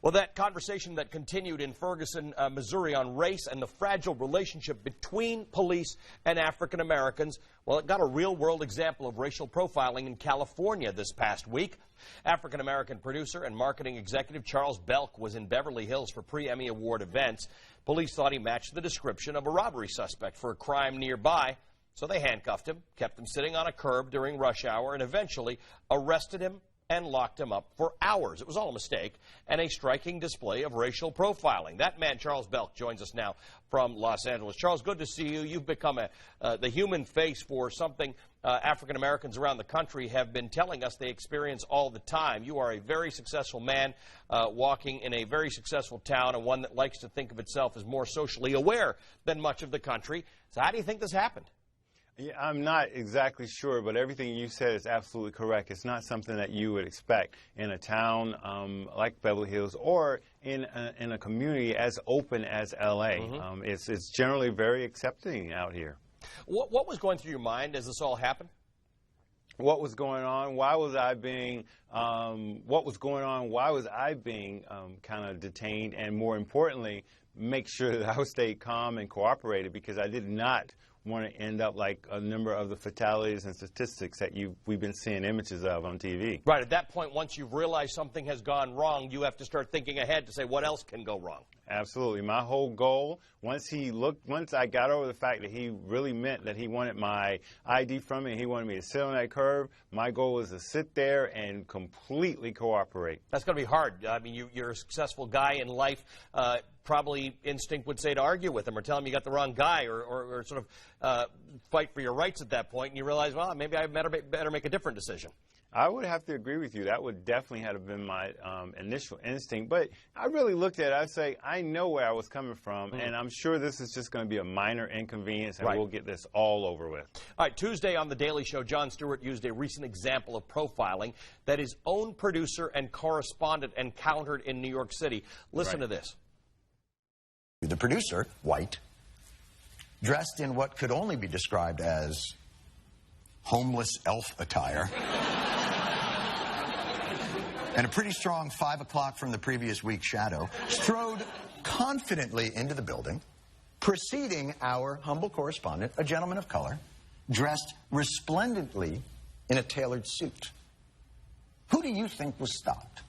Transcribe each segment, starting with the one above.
Well, that conversation that continued in Ferguson, Missouri on race and the fragile relationship between police and African Americans, well, it got a real-world example of racial profiling in California this past week. African American producer and marketing executive Charles Belk was in Beverly Hills for pre-Emmy Award events. Police thought he matched the description of a robbery suspect for a crime nearby, so they handcuffed him, kept him sitting on a curb during rush hour, and eventually arrested him and locked him up for hours. It was all a mistake and a striking display of racial profiling. That man, Charles Belk, joins us now from Los Angeles. Charles, good to see you. You've become the human face for something African Americans around the country have been telling us they experience all the time. You are a very successful man walking in a very successful town, and one that likes to think of itself as more socially aware than much of the country. So how do you think this happened? Yeah, I'm not exactly sure, but everything you said is absolutely correct. It's not something that you would expect in a town like Beverly Hills or in a community as open as L.A. Mm-hmm. It's generally very accepting out here. What was going through your mind as this all happened? What was going on? Why was I being? What was going on? Why was I being kind of detained? And more importantly, make sure that I stayed calm and cooperated, because I did not want to end up like a number of the fatalities and statistics that we've been seeing images of on TV. Right. At that point, once you've realized something has gone wrong, you have to start thinking ahead to say what else can go wrong. Absolutely. My whole goal, once I got over the fact that he really meant that he wanted my ID from me and he wanted me to sit on that curb, my goal was to sit there and completely cooperate. That's going to be hard. I mean, you're a successful guy in life. Probably instinct would say to argue with him or tell him you got the wrong guy, or sort of fight for your rights at that point, and you realize, well, maybe I better make a different decision. I would have to agree with you. That would definitely have been my initial instinct. But I really looked at it. I'd say, I know where I was coming from, and I'm sure this is just going to be a minor inconvenience, and we'll get this all over with. All right, Tuesday on The Daily Show, Jon Stewart used a recent example of profiling that his own producer and correspondent encountered in New York City. Listen to this. The producer, white, dressed in what could only be described as homeless elf attire, and a pretty strong 5 o'clock from the previous week's shadow, strode confidently into the building, preceding our humble correspondent, a gentleman of color, dressed resplendently in a tailored suit. Who do you think was stopped?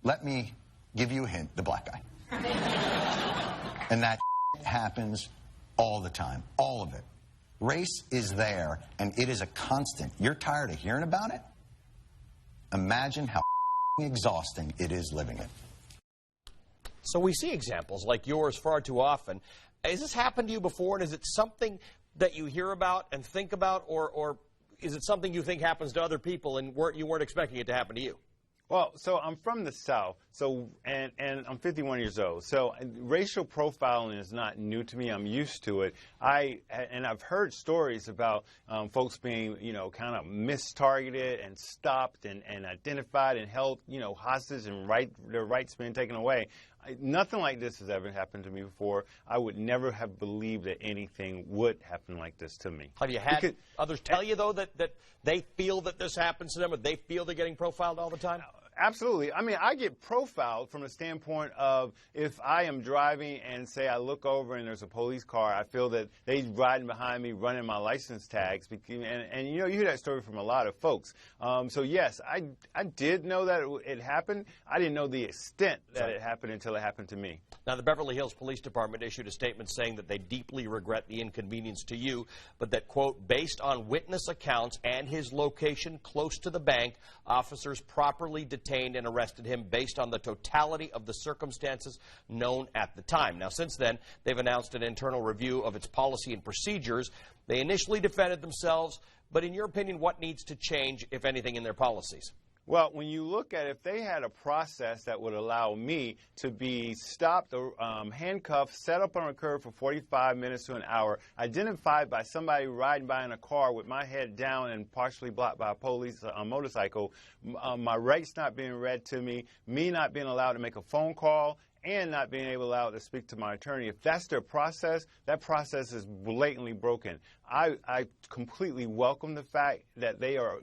Let me give you a hint: the black guy. And that happens all the time, all of it. Race is there, and it is a constant. You're tired of hearing about it? Imagine how exhausting it is living it. So we see examples like yours far too often. Has this happened to you before, and is it something that you hear about and think about, or is it something you think happens to other people and you weren't expecting it to happen to you? Well, so I'm from the South, and I'm 51 years old. So racial profiling is not new to me. I'm used to it. I've heard stories about folks being, kind of mistargeted and stopped and identified and held, hostage and their rights being taken away. Nothing like this has ever happened to me before. I would never have believed that anything would happen like this to me. Have you had others tell you, though, that they feel that this happens to them, or they feel they're getting profiled all the time? Absolutely. I mean, I get profiled from the standpoint of if I am driving and, say, I look over and there's a police car, I feel that they're riding behind me, running my license tags. And you hear that story from a lot of folks. So, yes, I did know that it happened. I didn't know the extent that it happened until it happened to me. Now, the Beverly Hills Police Department issued a statement saying that they deeply regret the inconvenience to you, but that, quote, based on witness accounts and his location close to the bank, officers properly detained and arrested him based on the totality of the circumstances known at the time. Now, since then, they've announced an internal review of its policy and procedures. They initially defended themselves, but in your opinion, what needs to change, if anything, in their policies? Well, when you look at it, if they had a process that would allow me to be stopped or handcuffed, set up on a curb for 45 minutes to an hour, identified by somebody riding by in a car with my head down and partially blocked by a police motorcycle, my rights not being read to me not being allowed to make a phone call, and not being able to speak to my attorney. If that's their process, that process is blatantly broken. I completely welcome the fact that they are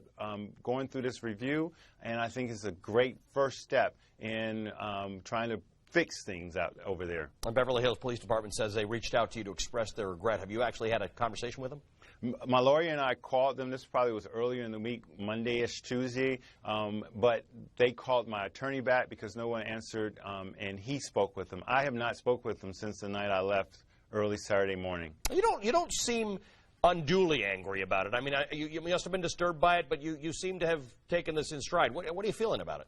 going through this review, and I think it's a great first step in trying to fix things out over there. The Beverly Hills Police Department says they reached out to you to express their regret. Have you actually had a conversation with them? My lawyer and I called them. This probably was earlier in the week, Monday-ish, Tuesday. But they called my attorney back because no one answered, and he spoke with them. I have not spoke with them since the night I left early Saturday morning. You don't seem unduly angry about it. I mean, you must have been disturbed by it, but you seem to have taken this in stride. What are you feeling about it?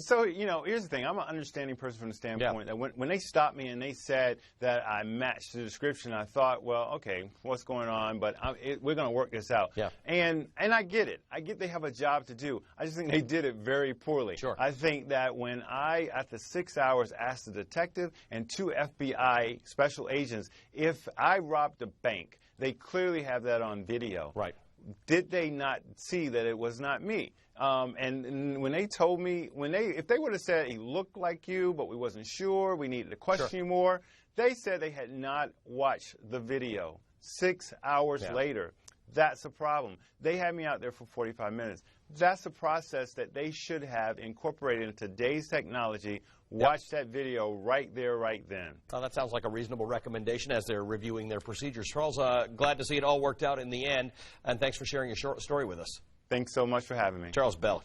So, here's the thing. I'm an understanding person from the standpoint that when they stopped me and they said that I matched the description, I thought, well, okay, what's going on? But we're going to work this out. Yeah. And I get it. I get they have a job to do. I just think they did it very poorly. Sure. I think that when after 6 hours, asked the detective and 2 FBI special agents, if I robbed a bank, they clearly have that on video. Right. Did they not see that it was not me? And when they told me, if they would have said he looked like you, but we wasn't sure, we needed to question you more, they said they had not watched the video. 6 hours later, that's a problem. They had me out there for 45 minutes. That's a process that they should have incorporated in today's technology. Watch that video right there, right then. Well, that sounds like a reasonable recommendation as they're reviewing their procedures. Charles, glad to see it all worked out in the end, and thanks for sharing your short story with us. Thanks so much for having me. Charles Belk.